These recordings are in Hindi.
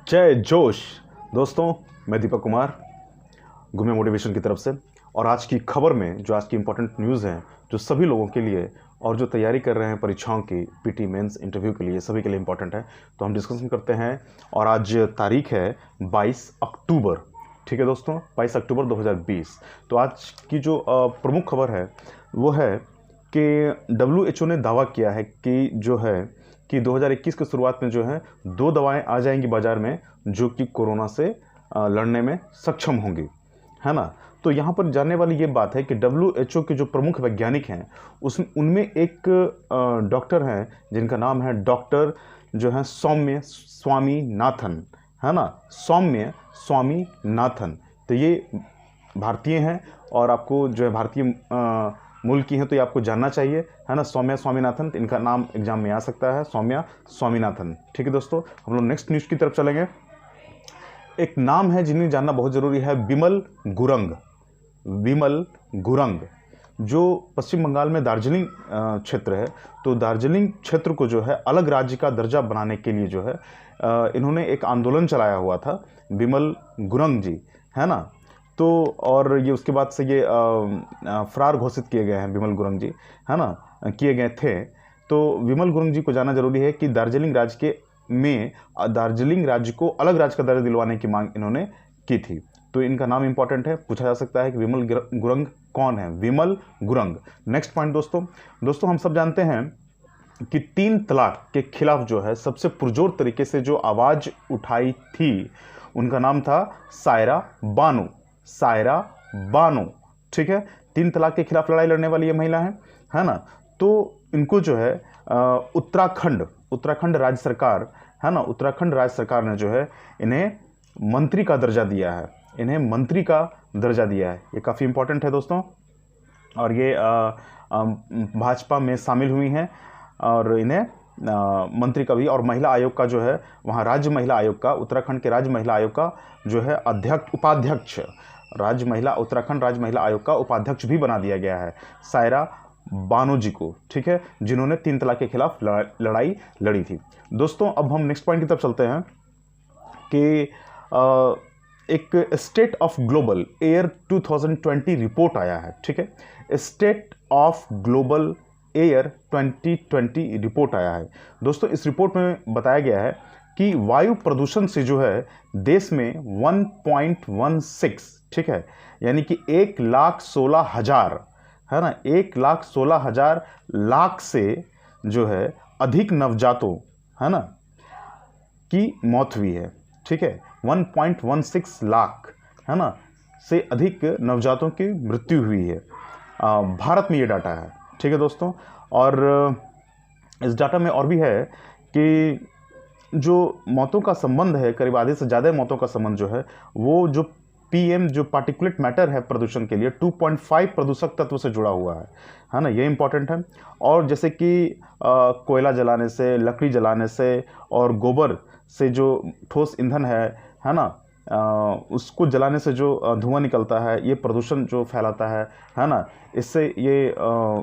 जय जोश। दोस्तों, मैं दीपक कुमार गुमे मोटिवेशन की तरफ से। और आज की खबर में जो आज की इंपॉर्टेंट न्यूज़ है, जो सभी लोगों के लिए और जो तैयारी कर रहे हैं परीक्षाओं की, पीटी मेंस इंटरव्यू के लिए, सभी के लिए इंपॉर्टेंट है, तो हम डिस्कशन करते हैं। और आज तारीख है 22 अक्टूबर। ठीक है दोस्तों, 22 अक्टूबर 2020। तो आज की जो प्रमुख खबर है वो है कि WHO ने दावा किया है कि जो है कि 2021 की शुरुआत में जो है 2 दवाएं आ जाएंगी बाजार में जो कि कोरोना से लड़ने में सक्षम होंगी, है ना। तो यहाँ पर जानने वाली ये बात है कि WHO के जो प्रमुख वैज्ञानिक हैं उनमें एक डॉक्टर हैं जिनका नाम है डॉक्टर जो है सौम्य स्वामीनाथन, है ना, सौम्य स्वामीनाथन। तो ये भारतीय हैं और आपको जो है भारतीय मूल की हैं, तो ये आपको जानना चाहिए, है ना। सौम्या स्वामीनाथन, तो इनका नाम एग्जाम में आ सकता है, सौम्या स्वामीनाथन। ठीक है दोस्तों, हम लोग नेक्स्ट न्यूज़ की तरफ चलेंगे। एक नाम है जिन्हें जानना बहुत ज़रूरी है, विमल गुरंग। विमल गुरंग जो पश्चिम बंगाल में दार्जिलिंग क्षेत्र है, तो दार्जिलिंग क्षेत्र को जो है अलग राज्य का दर्जा बनाने के लिए जो है इन्होंने एक आंदोलन चलाया हुआ था, विमल गुरंग जी, है ना। तो और ये उसके बाद से ये फरार घोषित किए गए हैं विमल गुरंग जी, है ना, किए गए थे। तो विमल गुरंग जी को जानना जरूरी है कि दार्जिलिंग राज्य को अलग राज्य का दर्जा दिलवाने की मांग इन्होंने की थी। तो इनका नाम इंपॉर्टेंट है, पूछा जा सकता है कि विमल गुरंग कौन है, विमल गुरंग। नेक्स्ट पॉइंट दोस्तों हम सब जानते हैं कि 3 तलाक के खिलाफ जो है सबसे पुरजोर तरीके से जो आवाज उठाई थी उनका नाम था सायरा बानो। सायरा बानो, ठीक है। 3 तलाक के खिलाफ लड़ाई लड़ने वाली ये महिला है ना। तो इनको जो है उत्तराखंड राज्य सरकार, है ना, उत्तराखंड राज्य सरकार ने जो है इन्हें मंत्री का दर्जा दिया है, इन्हें मंत्री का दर्जा दिया है। ये काफ़ी इंपॉर्टेंट है दोस्तों। और ये भाजपा में शामिल हुई हैं और इन्हें मंत्री का भी, और महिला आयोग का जो है वहाँ राज्य महिला आयोग का, उत्तराखंड के राज्य महिला आयोग का जो है उपाध्यक्ष, उत्तराखंड राज्य महिला आयोग का उपाध्यक्ष भी बना दिया गया है सायरा बानो जी को, ठीक है, जिन्होंने 3 तलाक के खिलाफ लड़ाई लड़ी थी। दोस्तों अब हम नेक्स्ट पॉइंट की तरफ चलते हैं कि एक state of global air 2020 report आया है, ठीक है। State of global air 2020 report आया है दोस्तों। इस रिपोर्ट में बताया गया है कि वायु प्रदूषण से जो है देश में 1.16, ठीक है, यानी कि 1,16,000, है ना, 1,16,000 लाख से जो है अधिक नवजातों, है ना, की मौत हुई है, ठीक है। 1.16 लाख, है ना, से अधिक नवजातों की मृत्यु हुई है। भारत में ये डाटा है, ठीक है दोस्तों। और इस डाटा में और भी है कि जो मौतों का संबंध है, करीब आधे से ज़्यादा मौतों का संबंध जो है वो जो PM जो पार्टिकुलेट मैटर है प्रदूषण के लिए 2.5 प्रदूषक तत्व से जुड़ा हुआ है ना, ये इंपॉर्टेंट है। और जैसे कि कोयला जलाने से, लकड़ी जलाने से और गोबर से जो ठोस ईंधन है ना, उसको जलाने से जो धुआं निकलता है, ये प्रदूषण जो फैलाता है ना, इससे ये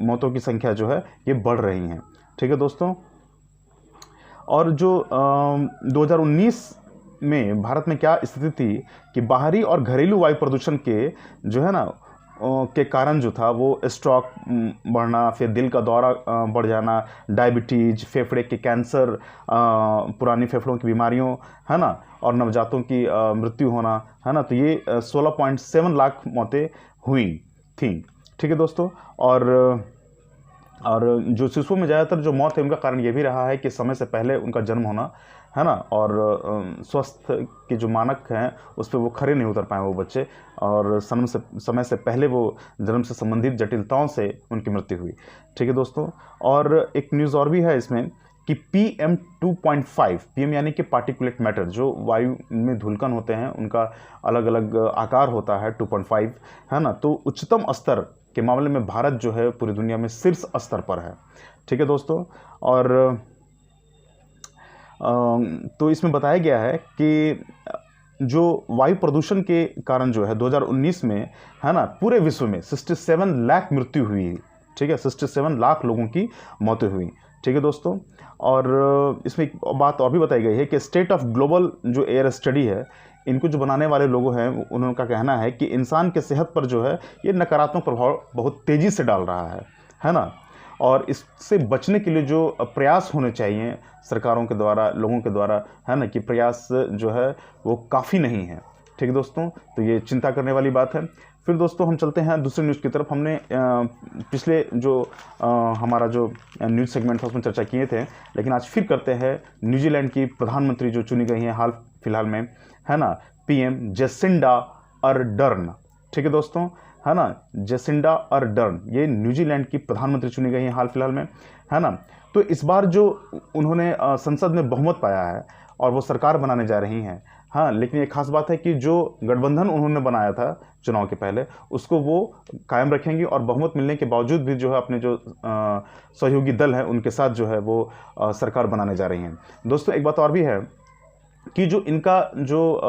मौतों की संख्या जो है ये बढ़ रही हैं, ठीक है दोस्तों। और जो 2019 में भारत में क्या स्थिति थी कि बाहरी और घरेलू वायु प्रदूषण के जो है ना के कारण जो था वो स्ट्रोक बढ़ना, फिर दिल का दौरा बढ़ जाना, डायबिटीज, फेफड़े के कैंसर, पुरानी फेफड़ों की बीमारियों, है ना, और नवजातों की मृत्यु होना, है ना। तो ये 16.7 लाख मौतें हुई थी, ठीक है दोस्तों। और जो शिशुओं में ज़्यादातर जो मौत है उनका कारण ये भी रहा है कि समय से पहले उनका जन्म होना, है ना, और स्वास्थ्य के जो मानक हैं उस पर वो खरे नहीं उतर पाए वो बच्चे, और समय से पहले वो जन्म से संबंधित जटिलताओं से उनकी मृत्यु हुई, ठीक है दोस्तों। और एक न्यूज़ और भी है इसमें कि PM 2.5, PM यानी कि पार्टिकुलेट मैटर, जो वायु में धूलकण होते हैं उनका अलग अलग आकार होता है 2.5, है ना। तो उच्चतम स्तर के मामले में भारत जो है पूरी दुनिया में शीर्ष स्तर पर है, ठीक है दोस्तों। और तो इसमें बताया गया है कि जो वायु प्रदूषण के कारण जो है 2019 में, है ना, पूरे विश्व में 67 लाख मृत्यु हुई, ठीक है, 67 लाख लोगों की मौतें हुई, ठीक है दोस्तों। और इसमें एक बात और भी बताई गई है कि स्टेट ऑफ ग्लोबल जो एयर स्टडी है, इनको जो बनाने वाले लोग हैं उनका कहना है कि इंसान के सेहत पर जो है ये नकारात्मक प्रभाव बहुत तेज़ी से डाल रहा है ना। और इससे बचने के लिए जो प्रयास होने चाहिए सरकारों के द्वारा, लोगों के द्वारा, है ना, कि प्रयास जो है वो काफ़ी नहीं है। ठीक है दोस्तों, तो ये चिंता करने वाली बात है। फिर दोस्तों हम चलते हैं दूसरे न्यूज़ की तरफ। हमने पिछले जो हमारा जो न्यूज़ सेगमेंट था उसमें चर्चा किए थे, लेकिन आज फिर करते हैं न्यूजीलैंड की प्रधानमंत्री जो चुनी गई हैं हाल फिलहाल में, है ना, पीएम जेसिंडा अर्डर्न। ठीक है दोस्तों, है ना, जेसिंडा अर्डर्न ये न्यूजीलैंड की प्रधानमंत्री चुनी गई हैं हाल फिलहाल में, है ना। तो इस बार जो उन्होंने संसद में बहुमत पाया है और वो सरकार बनाने जा रही हैं, हाँ, लेकिन एक खास बात है कि जो गठबंधन उन्होंने बनाया था चुनाव के पहले, उसको वो कायम रखेंगी और बहुमत मिलने के बावजूद भी जो है अपने जो सहयोगी दल है उनके साथ जो है वो सरकार बनाने जा रही हैं। दोस्तों एक बात और भी है कि जो इनका जो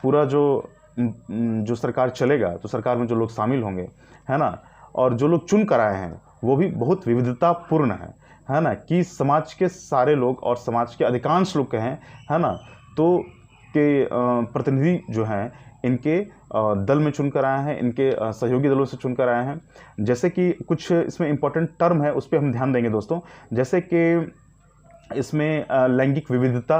पूरा जो सरकार चलेगा, तो सरकार में जो लोग शामिल होंगे, है ना, और जो लोग चुन कर आए हैं वो भी बहुत विविधतापूर्ण है ना, कि समाज के सारे लोग और समाज के अधिकांश लोग कहें, है ना, तो के प्रतिनिधि जो हैं इनके दल में चुनकर आए हैं, इनके सहयोगी दलों से चुनकर आए हैं। जैसे कि कुछ इसमें इम्पोर्टेंट टर्म है उस पर हम ध्यान देंगे दोस्तों, जैसे कि इसमें लैंगिक विविधता,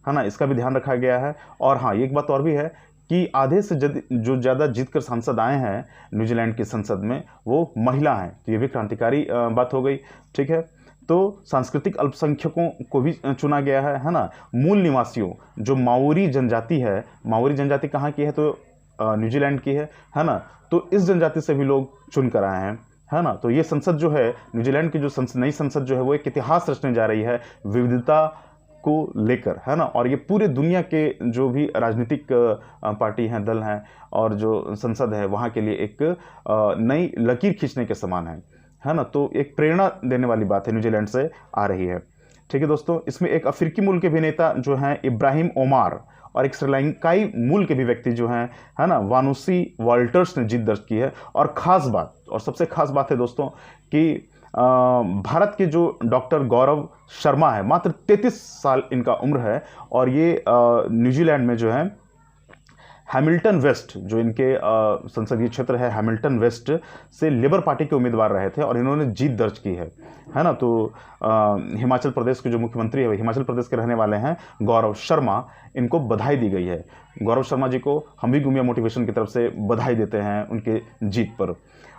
है ना, इसका भी ध्यान रखा गया है। और हाँ, एक बात और भी है कि आधे से जो ज़्यादा जीतकर सांसद आए हैं न्यूजीलैंड की संसद में वो महिला हैं, तो ये भी क्रांतिकारी बात हो गई। ठीक है, तो सांस्कृतिक अल्पसंख्यकों को भी चुना गया है ना। मूल निवासियों जो माओरी जनजाति है, माओरी जनजाति कहाँ की है, तो न्यूजीलैंड की है ना, तो इस जनजाति से भी लोग चुन कर आए हैं, है ना। तो ये संसद जो है, न्यूजीलैंड की जो नई संसद जो है वो एक इतिहास रचने जा रही है विविधता को लेकर, है ना। और ये पूरे दुनिया के जो भी राजनीतिक पार्टी हैं, दल हैं और जो संसद है वहाँ के लिए एक नई लकीर खींचने के समान है ना। तो एक प्रेरणा देने वाली बात है न्यूजीलैंड से आ रही है। ठीक है दोस्तों, इसमें एक अफ्रीकी मूल के भी नेता जो हैं इब्राहिम ओमार और एक श्रीलंकाई मूल के भी व्यक्ति जो हैं, है ना, वानुसी वाल्टर्स ने जीत दर्ज की है। और ख़ास बात और सबसे ख़ास बात है दोस्तों कि भारत के जो डॉक्टर गौरव शर्मा है, मात्र 33 साल इनका उम्र है और ये न्यूजीलैंड में जो है हैमिल्टन वेस्ट, जो इनके संसदीय क्षेत्र है हैमिल्टन वेस्ट से लेबर पार्टी के उम्मीदवार रहे थे और इन्होंने जीत दर्ज की है ना। तो हिमाचल प्रदेश के जो मुख्यमंत्री है हिमाचल प्रदेश के रहने वाले हैं गौरव शर्मा, इनको बधाई दी गई है। गौरव शर्मा जी को हम भी गुमिया मोटिवेशन की तरफ से बधाई देते हैं उनके जीत पर,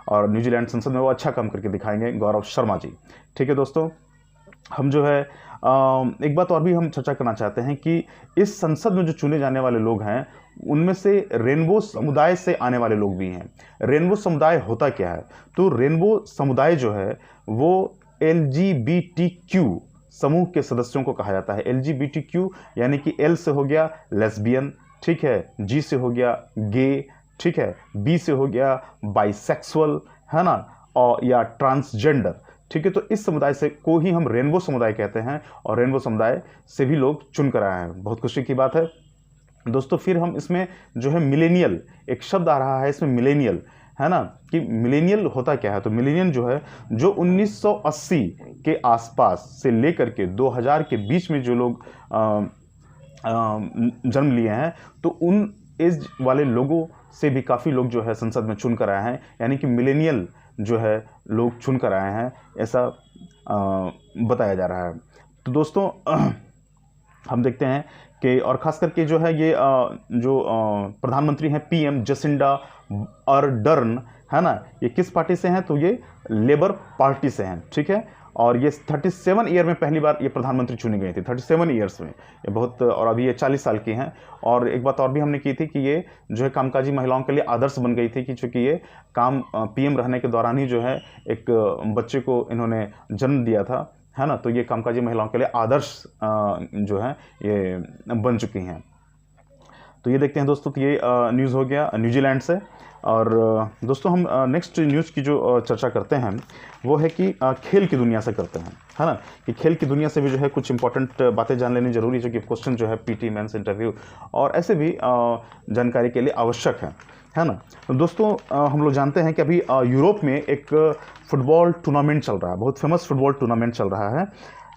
और न्यूजीलैंड संसद में वो अच्छा काम करके दिखाएंगे गौरव शर्मा जी। ठीक है दोस्तों, हम जो है एक बात और भी हम चर्चा करना चाहते हैं कि इस संसद में जो चुने जाने वाले लोग हैं उनमें से रेनबो समुदाय से आने वाले लोग भी हैं। रेनबो समुदाय होता क्या है, तो रेनबो समुदाय जो है वो LGBTQ समूह के सदस्यों को कहा जाता है। LGBTQ यानी कि L से हो गया लेस्बियन, ठीक है, G से हो गया गे, ठीक है, B से हो गया बाइसेक्सुअल, है ना, और या ट्रांसजेंडर। ठीक है, तो इस समुदाय से को ही हम रेनबो समुदाय कहते हैं और रेनबो समुदाय से भी लोग चुन कर आए हैं। बहुत खुशी की बात है दोस्तों। फिर हम इसमें जो है मिलेनियल, एक शब्द आ रहा है इसमें मिलेनियल, है ना, कि मिलेनियल होता क्या है। तो मिलेनियल जो है जो 1980 के आसपास से लेकर के 2000 के बीच में जो लोग जन्म लिए हैं, तो उन एज वाले लोगों से भी काफ़ी लोग जो है संसद में चुन कर आए हैं, यानी कि मिलेनियल जो है लोग चुन कर आए हैं, ऐसा बताया जा रहा है। तो दोस्तों हम देखते हैं कि और ख़ास करके जो है ये जो प्रधानमंत्री हैं पीएम जेसिंडा अर्डर्न, है ना, ये किस पार्टी से हैं, तो ये लेबर पार्टी से हैं। ठीक है, और ये 37 ईयर में पहली बार ये प्रधानमंत्री चुनी गई थी, 37 ईयर्स में, ये बहुत, और अभी ये 40 साल की हैं। और एक बात और भी हमने की थी कि ये जो है कामकाजी महिलाओं के लिए आदर्श बन गई थी कि चूँकि ये काम पीएम रहने के दौरान ही जो है एक बच्चे को इन्होंने जन्म दिया था, है ना, तो ये कामकाजी महिलाओं के लिए आदर्श जो है ये बन चुकी हैं। तो ये देखते हैं दोस्तों, तो ये न्यूज़ हो गया न्यूजीलैंड से। और दोस्तों हम नेक्स्ट न्यूज़ की जो चर्चा करते हैं वो है कि खेल की दुनिया से करते हैं, है ना, कि खेल की दुनिया से भी जो है कुछ इंपॉर्टेंट बातें जान लेनी जरूरी है, जो कि क्वेश्चन जो है पीटी मेंस इंटरव्यू और ऐसे भी जानकारी के लिए आवश्यक है ना। तो दोस्तों हम लोग जानते हैं कि अभी यूरोप में एक फुटबॉल टूर्नामेंट चल रहा है, बहुत फेमस फुटबॉल टूर्नामेंट चल रहा है,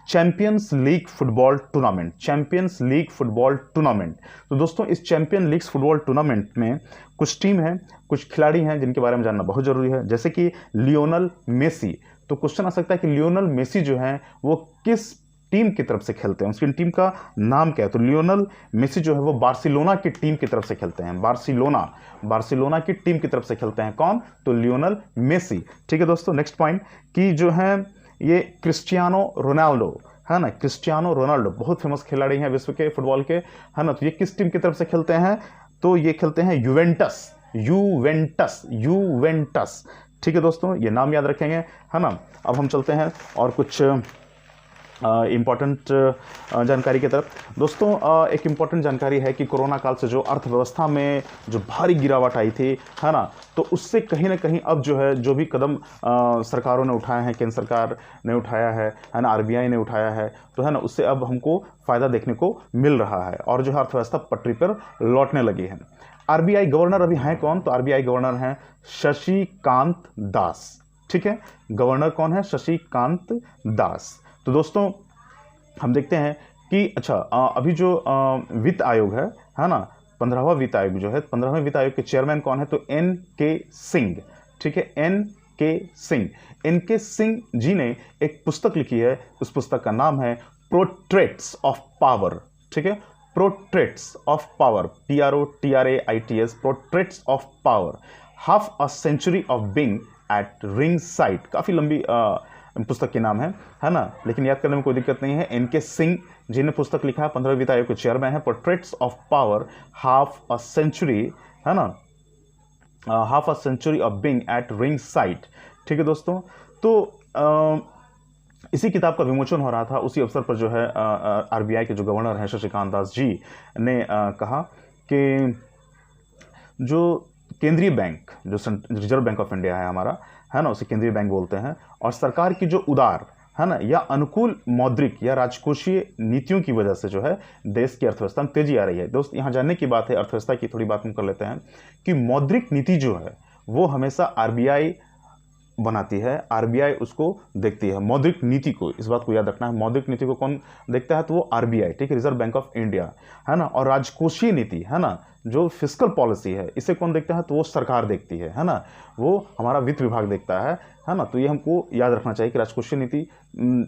champions league football tournament, champions league football tournament. तो दोस्तों इस चैंपियन लीग फुटबॉल टूर्नामेंट में कुछ टीम है, कुछ खिलाड़ी हैं जिनके बारे में जानना बहुत जरूरी है, जैसे कि लियोनल मेसी। तो क्वेश्चन आ सकता है कि लियोनल मेसी जो है वो किस टीम की तरफ से खेलते हैं, उसकी टीम का नाम क्या है। तो लियोनल मेसी जो है वो बार्सिलोना की टीम की तरफ से खेलते हैं, बार्सिलोना की टीम की तरफ से खेलते हैं। कौन? तो लियोनल मेसी। ठीक है दोस्तों, नेक्स्ट पॉइंट कि जो है ये क्रिस्टियानो रोनाल्डो, है ना, क्रिस्टियानो रोनाल्डो बहुत फेमस खिलाड़ी हैं विश्व के फुटबॉल के, है ना। तो ये किस टीम की तरफ से खेलते हैं? तो ये खेलते हैं यूवेंटस। ठीक है दोस्तों, ये नाम याद रखेंगे, है ना। अब हम चलते हैं और कुछ इम्पॉर्टेंट जानकारी की तरफ। दोस्तों एक इम्पॉर्टेंट जानकारी है कि कोरोना काल से जो अर्थव्यवस्था में जो भारी गिरावट आई थी, है ना, तो उससे कहीं ना कहीं अब जो है जो भी कदम सरकारों ने उठाए हैं, केंद्र सरकार ने उठाया है ना, आरबीआई ने उठाया है, तो है ना, उससे अब हमको फ़ायदा देखने को मिल रहा है और जो है अर्थव्यवस्था पटरी पर लौटने लगी है। आरबीआई गवर्नर अभी हैं कौन? तो आरबीआई गवर्नर हैं शशिकांत दास। ठीक है, गवर्नर कौन है? शशिकांत दास। तो दोस्तों हम देखते हैं कि अच्छा अभी जो वित्त आयोग है ना, 15वां वित्त आयोग जो है, 15वें वित्त आयोग के चेयरमैन कौन है? तो एन.के. सिंह। ठीक है, एन.के. सिंह जी ने एक पुस्तक लिखी है, उस पुस्तक का नाम है पोर्ट्रेट्स ऑफ पावर। ठीक है, portraits of power, PROTRAITS, portraits of power, half a century of being at ring side. काफी लंबी पुस्तक के नाम है ना, लेकिन याद करने में कोई दिक्कत नहीं है। एन.के. सिंह जी ने पुस्तक लिखा है, 15वें वित्त आयोग के चेयरमैन है, portraits of power, half a century, है ना, half a century of being at ring side. ठीक है दोस्तों, तो इसी किताब का विमोचन हो रहा था, उसी अवसर पर जो है आरबीआई के जो गवर्नर हैं शशिकांत दास जी ने कहा कि जो केंद्रीय बैंक, जो रिजर्व बैंक ऑफ इंडिया है हमारा, है ना, उसे केंद्रीय बैंक बोलते हैं, और सरकार की जो उदार, है ना, या अनुकूल मौद्रिक या राजकोषीय नीतियों की वजह से जो है देश की अर्थव्यवस्था में तेजी आ रही है। दोस्त यहाँ जानने की बात है, अर्थव्यवस्था की थोड़ी बात हम कर लेते हैं कि मौद्रिक नीति जो है वो हमेशा आरबीआई बनाती है, आरबीआई उसको देखती है, मौद्रिक नीति को। इस बात को याद रखना है, मौद्रिक नीति को कौन देखता है? तो वो आरबीआई, ठीक है, रिजर्व बैंक ऑफ इंडिया, है ना। और राजकोषीय नीति, है ना, जो फिस्कल पॉलिसी है, इसे कौन देखता है? तो वो सरकार देखती है ना, वो हमारा वित्त विभाग देखता है ना। तो ये हमको याद रखना चाहिए कि राजकोषीय नीति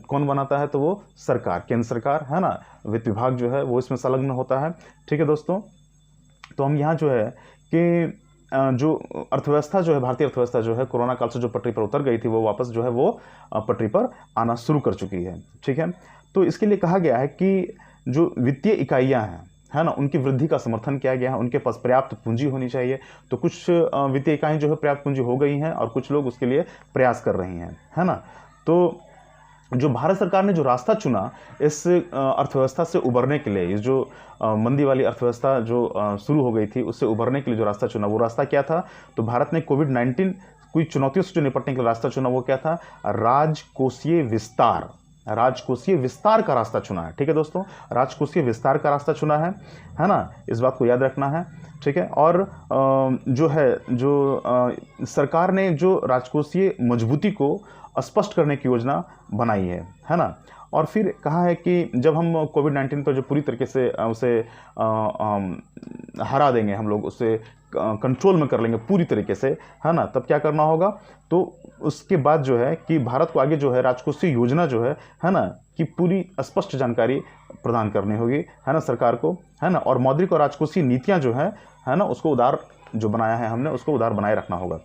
कौन बनाता है? तो वो सरकार, केंद्र सरकार, है ना। वित्त विभाग जो है वो इसमें संलग्न होता है। ठीक है दोस्तों, तो हम यहाँ जो है कि जो अर्थव्यवस्था जो है, भारतीय अर्थव्यवस्था जो है, कोरोना काल से जो पटरी पर उतर गई थी, वो वापस जो है वो पटरी पर आना शुरू कर चुकी है। ठीक है, तो इसके लिए कहा गया है कि जो वित्तीय इकाइयां हैं, है ना, उनकी वृद्धि का समर्थन किया गया है, उनके पास पर्याप्त पूंजी होनी चाहिए। तो कुछ वित्तीय इकाइयां जो है पर्याप्त पूंजी हो गई हैं और कुछ लोग उसके लिए प्रयास कर रही हैं, है ना। तो जो भारत सरकार ने जो रास्ता चुना इस अर्थव्यवस्था से उबरने के लिए, इस जो मंदी वाली अर्थव्यवस्था जो शुरू हो गई थी उससे उबरने के लिए जो रास्ता चुना, वो रास्ता क्या था? तो भारत ने कोविड-19 कोई चुनौतियों से जो निपटने के लिए रास्ता चुना, वो क्या था? राजकोषीय विस्तार, राजकोषीय विस्तार का रास्ता चुना है। ठीक है दोस्तों, राजकोषीय विस्तार का रास्ता चुना है ना, इस बात को याद रखना है। ठीक है, और जो है जो सरकार ने जो राजकोषीय मजबूती को स्पष्ट करने की योजना बनाई है ना। और फिर कहा है कि जब हम कोविड-19 पर जो पूरी तरीके से उसे हरा देंगे, हम लोग उसे कंट्रोल में कर लेंगे पूरी तरीके से, है ना, तब क्या करना होगा? तो उसके बाद जो है कि भारत को आगे जो है राजकोषीय योजना जो है ना, कि पूरी स्पष्ट जानकारी प्रदान करनी होगी, है ना, सरकार को, है ना। और मौद्रिक और राजकोषीय नीतियां जो है ना, उसको उदार जो बनाया है हमने, उसको उदार बनाए रखना होगा।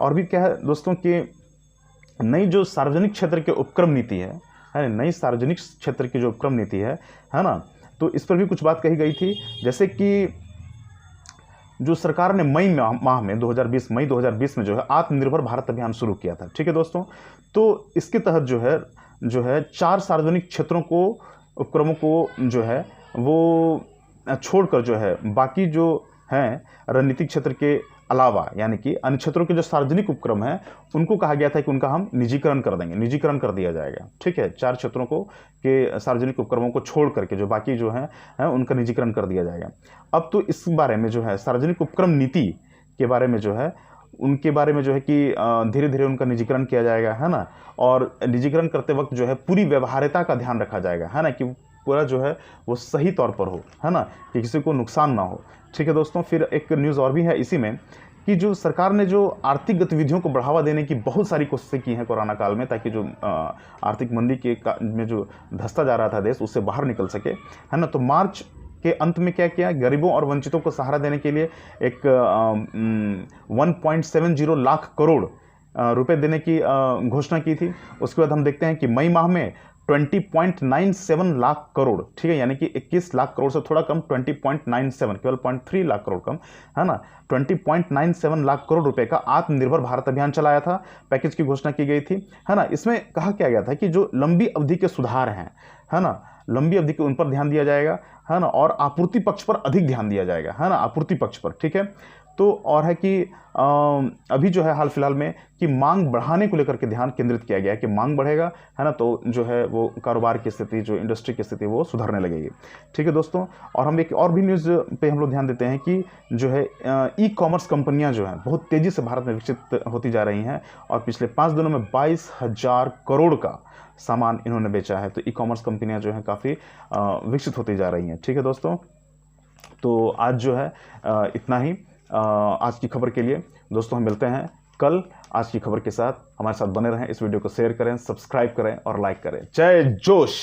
और भी क्या है दोस्तों कि नई जो सार्वजनिक क्षेत्र के उपक्रम नीति है, नई सार्वजनिक क्षेत्र की जो उपक्रम नीति है ना, तो इस पर भी कुछ बात कही गई थी। जैसे कि जो सरकार ने मई माह में 2020 में जो है आत्मनिर्भर भारत अभियान शुरू किया था। ठीक है दोस्तों, तो इसके तहत जो है 4 सार्वजनिक क्षेत्रों को, उपक्रमों को जो है वो छोड़कर जो है बाकी जो हैं रणनीतिक क्षेत्र के अलावा यानी कि अन्य क्षेत्रों के जो सार्वजनिक उपक्रम हैं उनको कहा गया था कि उनका हम निजीकरण कर देंगे, निजीकरण कर दिया जाएगा। ठीक है, 4 क्षेत्रों को के सार्वजनिक उपक्रमों को छोड़ करके जो बाकी जो है उनका निजीकरण कर दिया जाएगा। अब तो इस बारे में जो है सार्वजनिक उपक्रम नीति के बारे में जो है उनके बारे में जो है कि धीरे धीरे उनका निजीकरण किया जाएगा, है ना। और निजीकरण करते वक्त जो है पूरी व्यवहार्यता का ध्यान रखा जाएगा, है ना, कि पूरा जो है वो सही तौर पर हो, है ना, कि किसी को नुकसान ना हो। ठीक है दोस्तों, फिर एक न्यूज़ और भी है इसी में कि जो सरकार ने जो आर्थिक गतिविधियों को बढ़ावा देने की बहुत सारी कोशिशें की हैं कोरोना काल में, ताकि जो आर्थिक मंदी के में जो धंसता जा रहा था देश उससे बाहर निकल सके, है ना। तो मार्च के अंत में क्या किया, गरीबों और वंचितों को सहारा देने के लिए एक 1.70 लाख करोड़ रुपए देने की घोषणा की थी। उसके बाद हम देखते हैं कि मई माह में 20.97 लाख करोड़, ठीक है, यानी कि 21 लाख करोड़ से थोड़ा कम, 20.97, केवल 0.3 लाख करोड़ कम, है ना, 20.97 लाख करोड़ रुपए का आत्मनिर्भर भारत अभियान चलाया था। पैकेज की घोषणा की गई थी, है ना। इसमें कहा क्या गया था कि जो लंबी अवधि के सुधार हैं, है ना, लंबी अवधि के उन पर ध्यान दिया जाएगा, है ना, और आपूर्ति पक्ष पर अधिक ध्यान दिया जाएगा, है ना, आपूर्ति पक्ष पर। ठीक है, तो और है कि अभी जो है हाल फिलहाल में कि मांग बढ़ाने को लेकर के ध्यान केंद्रित किया गया है कि मांग बढ़ेगा, है ना, तो जो है वो कारोबार की स्थिति, जो इंडस्ट्री की स्थिति वो सुधरने लगेगी। ठीक है दोस्तों, और हम एक और भी न्यूज़ पे हम लोग ध्यान देते हैं कि जो है ई कॉमर्स कंपनियां जो हैं बहुत तेज़ी से भारत में विकसित होती जा रही हैं और पिछले 5 दिनों में 22,000 करोड़ का सामान इन्होंने बेचा है। तो ई कॉमर्स कंपनियां जो हैं काफ़ी विकसित होती जा रही हैं। ठीक है दोस्तों, तो आज जो है इतना ही आज की खबर के लिए। दोस्तों हम मिलते हैं कल आज की खबर के साथ। हमारे साथ बने रहें, इस वीडियो को शेयर करें, सब्सक्राइब करें और लाइक करें। जय जोश।